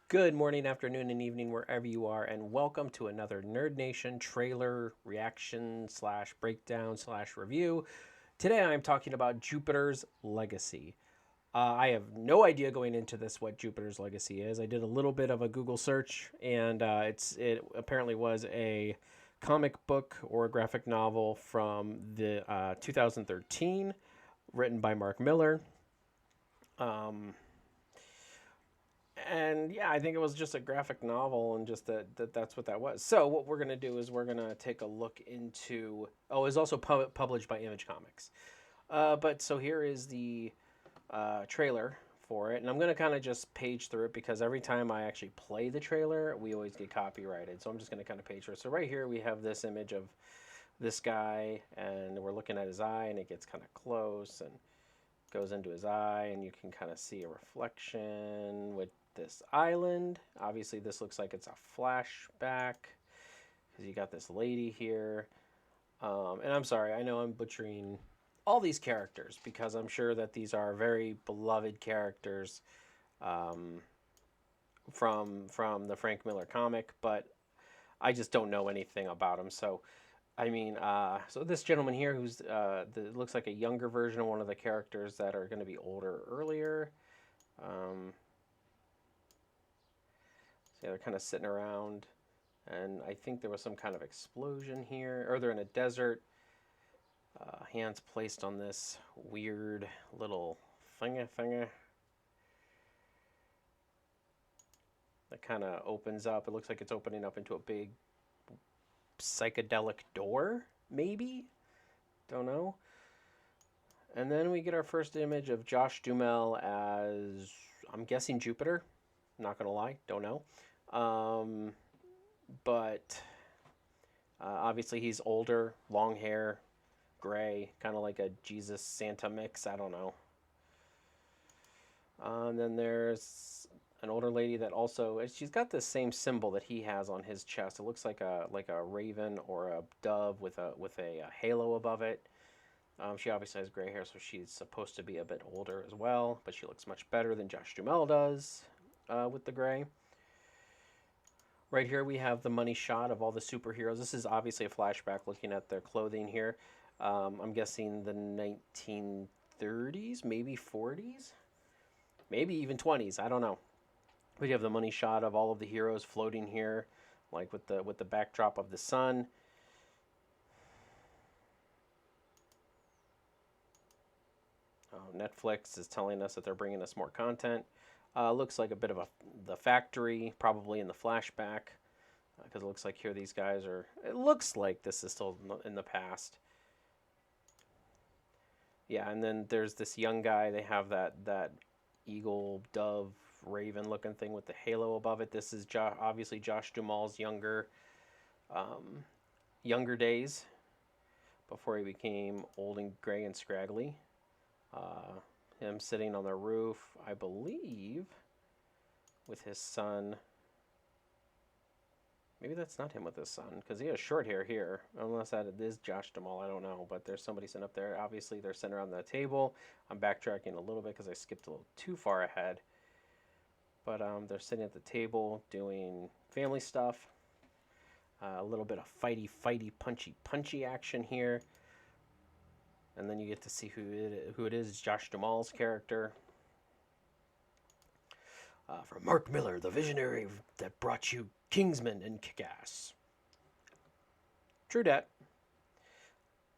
Good morning, afternoon, and evening, wherever you are, and welcome to another Nerd Nation trailer reaction slash breakdown slash review. Today I'm talking about Jupiter's Legacy. I have no idea going into this what Jupiter's Legacy is. I did a little bit of a Google search, and it apparently was a comic book or a graphic novel from the 2013, written by Mark Miller. Um, and yeah, I think it was just a graphic novel, and just that's what that was. So what we're gonna do is we're gonna take a look into. Oh, it's also published by Image Comics. But so here is the trailer for it, and I'm gonna kind of just page through it because every time I actually play the trailer, we always get copyrighted. So I'm just gonna kind of page through it. So right here we have this image of this guy, and we're looking at his eye, and it gets kind of close and goes into his eye, and you can kind of see a reflection with this island. Obviously, this looks like it's a flashback because you got this lady here. And I'm sorry, I know I'm butchering all these characters because I'm sure that these are very beloved characters um, from the Frank Miller comic, but I just don't know anything about them. So so this gentleman here, looks like a younger version of one of the characters that are going to be older earlier. Um, so yeah, they're kind of sitting around, and I think there was some kind of explosion here, or they're in a desert. Hands placed on this weird little thinga that kind of opens up. It looks like it's opening up into a big psychedelic door, maybe? Don't know. And then we get our first image of Josh Duhamel as, I'm guessing, Jupiter. Not gonna lie, don't know. Um, but obviously he's older, long hair, gray, kind of like a Jesus Santa mix. I don't know. And then there's an older lady that also, she's got the same symbol that he has on his chest. It looks like a raven or a dove with a halo above it. She obviously has gray hair, so she's supposed to be a bit older as well, but she looks much better than Josh Duhamel does with the gray. Right here we have the money shot of all the superheroes. This is obviously a flashback looking at their clothing here. I'm guessing the 1930s, maybe 40s, maybe even 20s. I don't know. We have the money shot of all of the heroes floating here, like with the backdrop of the sun. Netflix is telling us that they're bringing us more content. Looks like a bit of the factory, probably in the flashback, because it looks like here these guys are. It looks like this is still in the past. Yeah, and then there's this young guy. They have that eagle, dove, raven looking thing with the halo above it. This is obviously Josh Duhamel's um, younger days before he became old and gray and scraggly. Uh, him sitting on the roof, I believe, with his son. Maybe that's not him with his son, because he has short hair here. Unless that is Josh Duhamel, I don't know. But there's somebody sitting up there. Obviously, they're sitting around the table. I'm backtracking a little bit because I skipped a little too far ahead. But they're sitting at the table doing family stuff. A little bit of fighty, punchy action here. And then you get to see who it is. Josh Duhamel's character. From Mark Miller, the visionary that brought you Kingsman and Kick-Ass. True dat.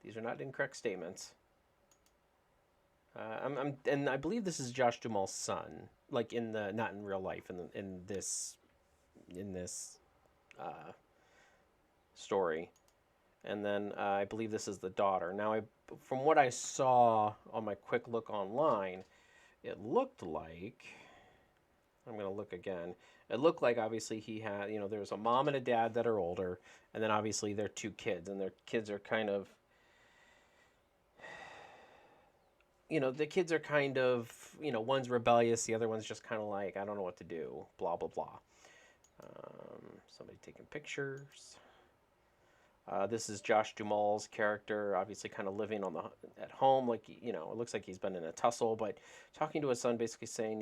These are not incorrect statements. And I believe this is Josh Duhamel's son, like not in real life, in this uh, story. And then I believe this is the daughter. Now, from what I saw on my quick look online, it looked like, I'm going to look again. It looked like obviously he had, there's a mom and a dad that are older, and then obviously their two kids, and their kids are kind of, the kids are kind of, one's rebellious, the other one's just kind of like, I don't know what to do, blah, blah, blah. Somebody taking pictures. This is Josh Duhamel's character, obviously kind of living at home, like, it looks like he's been in a tussle, but talking to his son, basically saying,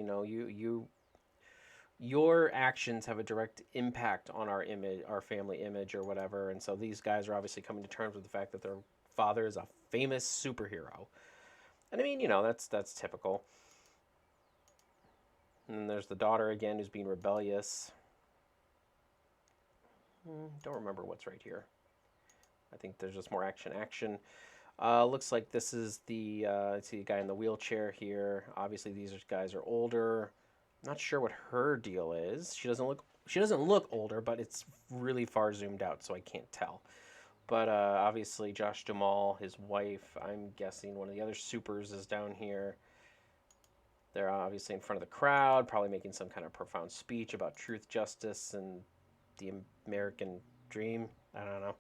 your actions have a direct impact on our image, our family image, or whatever. And so these guys are obviously coming to terms with the fact that their father is a famous superhero. And I mean, that's typical. And then there's the daughter again who's being rebellious. Don't remember what's right here. I think there's just more action. Looks like this is the let's see, the guy in the wheelchair here. Obviously, these guys are older. Not sure what her deal is. She doesn't look older, but it's really far zoomed out, so I can't tell. But obviously, Josh Duhamel, his wife. I'm guessing one of the other supers is down here. They're obviously in front of the crowd, probably making some kind of profound speech about truth, justice, and the American dream. I don't know.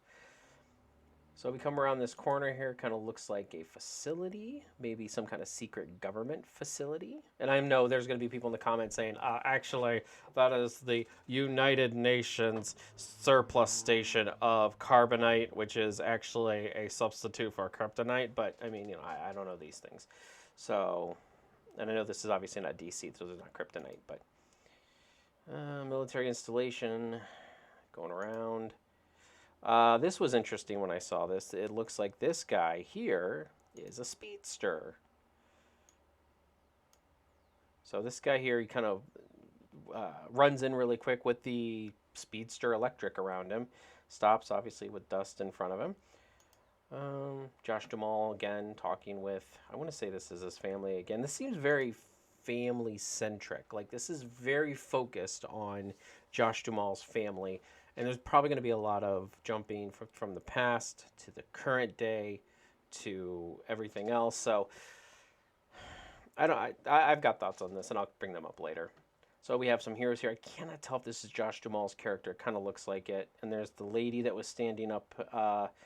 So we come around this corner here, kind of looks like a facility, maybe some kind of secret government facility. And I know there's going to be people in the comments saying, actually, that is the United Nations surplus station of carbonite, which is actually a substitute for kryptonite. But I mean, I don't know these things. So, and I know this is obviously not DC, so it's not kryptonite, but military installation going around. This was interesting when I saw this. It looks like this guy here is a speedster. So this guy here, he kind of runs in really quick with the speedster electric around him. Stops, obviously, with dust in front of him. Josh Duhamel, again, talking with, I want to say this is his family again. This seems very family-centric. Like, this is very focused on Josh Duhamel's family. And there's probably going to be a lot of jumping from the past to the current day to everything else. So I've got thoughts on this, and I'll bring them up later. So we have some heroes here. I cannot tell if this is Josh Duhamel's character. It kind of looks like it. And there's the lady that was standing up.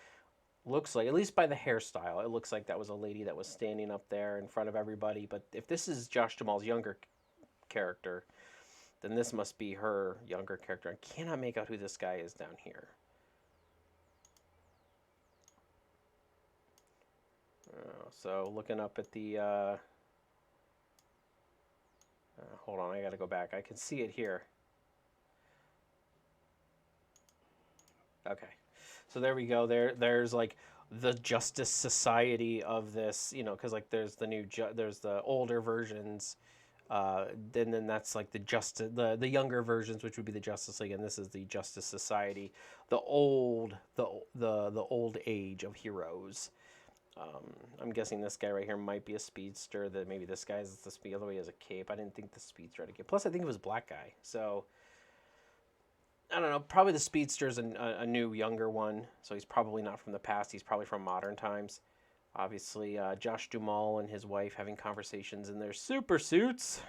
Looks like, at least by the hairstyle, it looks like that was a lady that was standing up there in front of everybody. But if this is Josh Duhamel's younger character, then this must be her younger character. I cannot make out who this guy is down here. So looking up at the... hold on, I gotta go back. I can see it here. Okay. So there we go. There's like the Justice Society of this, because like there's the older versions. Then that's like the younger versions, which would be the Justice League, and this is the Justice Society, the old age of heroes. I'm guessing this guy right here might be a speedster. That maybe this guy's the speed, although he has a cape. I didn't think the speedster had a cape. Plus, I think it was a black guy. So I don't know. Probably the speedster's a new, younger one. So he's probably not from the past. He's probably from modern times. Obviously, Josh Duhamel and his wife having conversations in their super suits.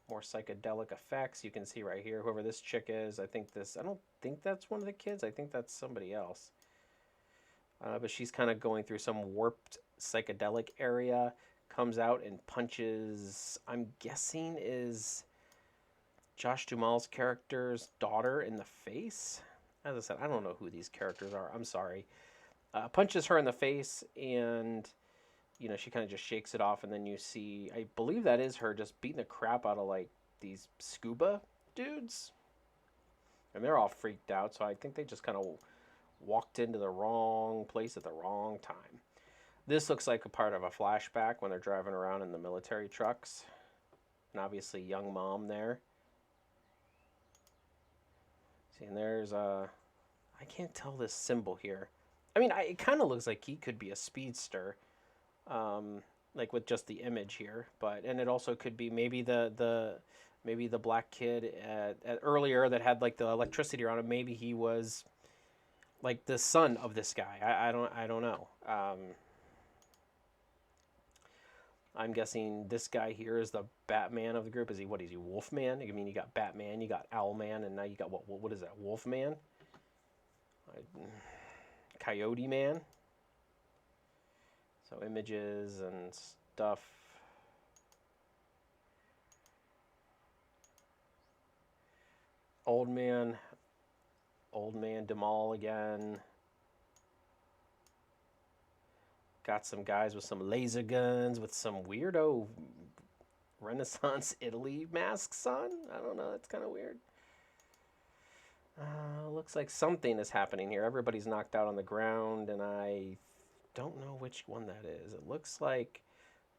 More psychedelic effects. You can see right here, whoever this chick is. I don't think that's one of the kids. I think that's somebody else. But she's kind of going through some warped psychedelic area. Comes out and punches, I'm guessing, is Josh Duhamel's character's daughter in the face. As I said, I don't know who these characters are. I'm sorry. Punches her in the face, and she kind of just shakes it off, and then you see, I believe that is her just beating the crap out of like these scuba dudes, and they're all freaked out. So I think they just kind of walked into the wrong place at the wrong time. This looks like a part of a flashback when they're driving around in the military trucks, and obviously young mom there. See, and there's I can't tell this symbol here. I mean, it kind of looks like he could be a speedster, like with just the image here. And it also could be maybe maybe the black kid at earlier that had like the electricity around him. Maybe he was like the son of this guy. I don't know. I'm guessing this guy here is the Batman of the group. Is he Wolfman? I mean, you got Batman, you got Owlman, and now you got what is that? Wolfman? Coyote Man. So images and stuff. Old man Duhamel again. Got some guys with some laser guns with some weirdo Renaissance Italy masks on. I don't know. That's kind of weird. Looks like something is happening here. Everybody's knocked out on the ground, and I don't know which one that is. It looks like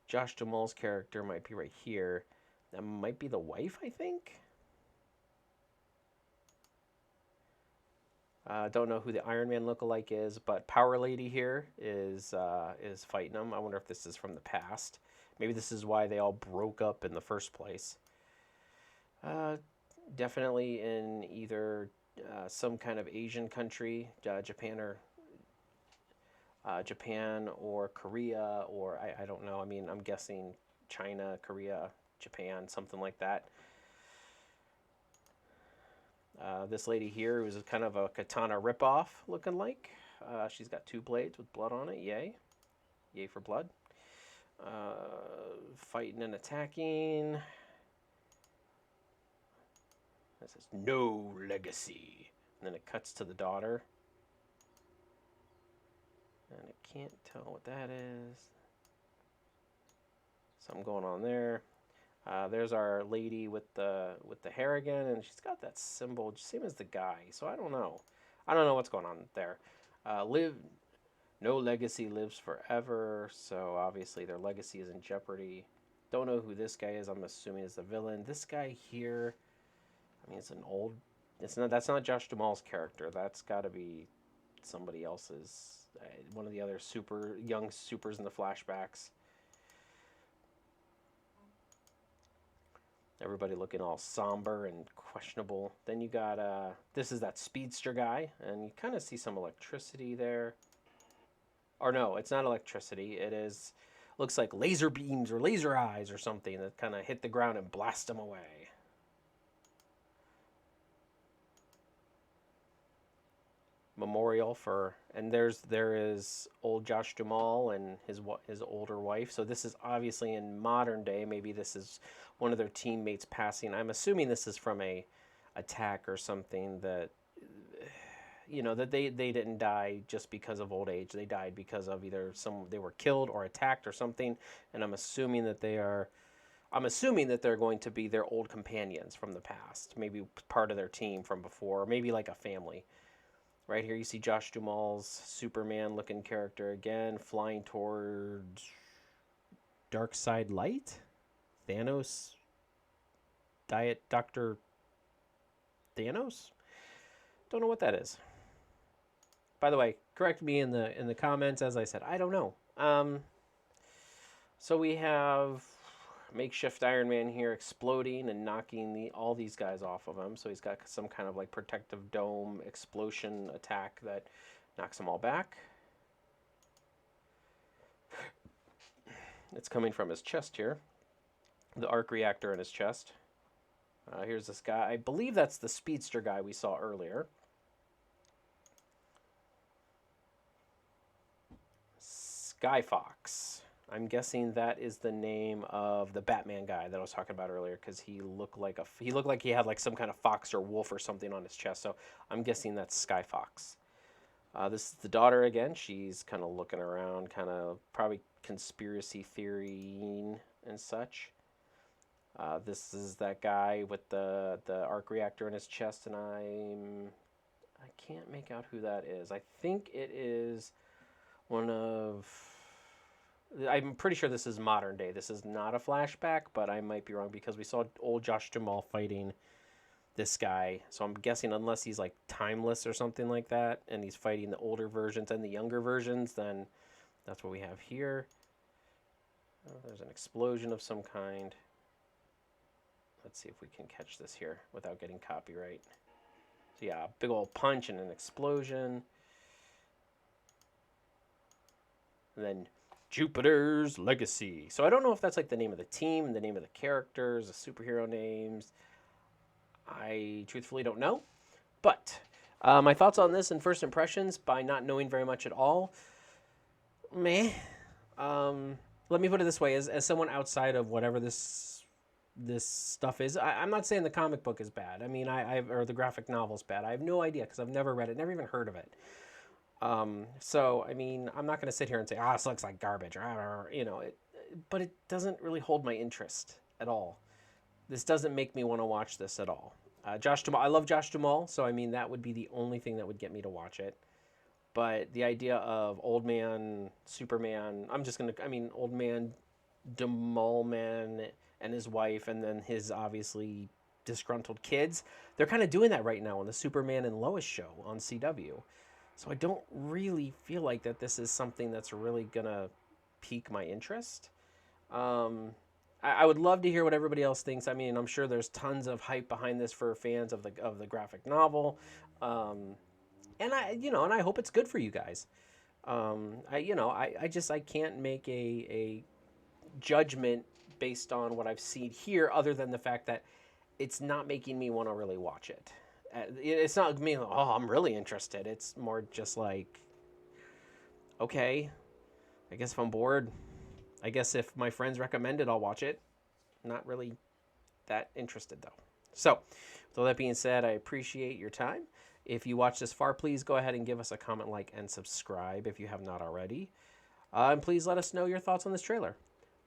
Josh Duhamel's character might be right here. That might be the wife, I think. Don't know who the Iron Man lookalike is, but Power Lady here is fighting him. I wonder if this is from the past. Maybe this is why they all broke up in the first place. Definitely in either some kind of Asian country, Japan or Korea, or I don't know. I mean, I'm guessing China, Korea, Japan, something like that. This lady here was kind of a katana ripoff looking like. She's got 2 blades with blood on it. Yay. Yay for blood. Fighting and attacking. It says, no legacy. And then it cuts to the daughter. And I can't tell what that is. Something going on there. There's our lady with the hair again, and she's got that symbol, same as the guy. So I don't know. I don't know what's going on there. No legacy lives forever. So obviously their legacy is in jeopardy. Don't know who this guy is. I'm assuming is the villain. This guy here, I mean, it's an old. It's not. That's not Josh Duhamel's character. That's got to be somebody else's. One of the other young supers in the flashbacks. Everybody looking all somber and questionable. Then you got, this is that speedster guy, and you kind of see some electricity there. Or no, it's not electricity. It is, looks like laser beams or laser eyes or something that kind of hit the ground and blast them away. Memorial for, and there is old Josh Duhamel and his older wife. So this is obviously in modern day. Maybe this is one of their teammates passing. I'm assuming this is from a attack or something that, you know, that they didn't die just because of old age. They died because of either they were killed or attacked or something. And I'm assuming that they're going to be their old companions from the past, maybe part of their team from before, or maybe like a family. Right here you see Josh Duhamel's Superman-looking character again, flying towards Dark Side Light? Thanos? Diet Dr. Thanos? Don't know what that is. By the way, correct me in the comments. As I said, I don't know. So we have makeshift Iron Man here exploding and knocking all these guys off of him. So he's got some kind of like protective dome explosion attack that knocks them all back. It's coming from his chest here. The arc reactor in his chest. Here's this guy. I believe that's the speedster guy we saw earlier. Skyfox. I'm guessing that is the name of the Batman guy that I was talking about earlier, because he looked like he had like some kind of fox or wolf or something on his chest. So I'm guessing that's Skyfox. This is the daughter again. She's kind of looking around, kind of probably conspiracy theorying and such. This is that guy with the arc reactor in his chest, and I can't make out who that is. I think it is one of. I'm pretty sure this is modern day. This is not a flashback, but I might be wrong because we saw old Josh Duhamel fighting this guy. So I'm guessing unless he's like timeless or something like that, and he's fighting the older versions and the younger versions, then that's what we have here. There's an explosion of some kind. Let's see if we can catch this here without getting copyright. So yeah, big old punch and an explosion. And then Jupiter's Legacy. So I don't know if that's like the name of the team, the name of the characters, the superhero names. I truthfully don't know. But my thoughts on this and first impressions, by not knowing very much at all, meh. Let me put it this way: as someone outside of whatever this stuff is, I'm not saying the comic book is bad. I mean, or the graphic novel's bad. I have no idea because I've never read it, never even heard of it. So, I mean, I'm not going to sit here and say, this looks like garbage, or, you know, but it doesn't really hold my interest. at all. This doesn't make me want to watch this at all. Josh Duhamel, I love Josh Duhamel, so I mean that would be the only thing that would get me to watch it. But the idea of old man Superman, old man Duhamel man and his wife, and then his obviously disgruntled kids. They're kind of doing that right now on the Superman and Lois show on CW. So I don't really feel like that this is something that's really gonna pique my interest. I would love to hear what everybody else thinks. I mean, I'm sure there's tons of hype behind this for fans of the graphic novel, and I hope it's good for you guys. I can't make a judgment based on what I've seen here, other than the fact that it's not making me want to really watch it. It's not me. Oh, I'm really interested. It's more just like, okay, I guess if I'm bored, I guess if my friends recommend it, I'll watch it. Not really that interested, though. So, with all that being said, I appreciate your time. If you watch this far, please go ahead and give us a comment, like, and subscribe if you have not already. And please let us know your thoughts on this trailer.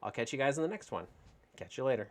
I'll catch you guys in the next one. Catch you later.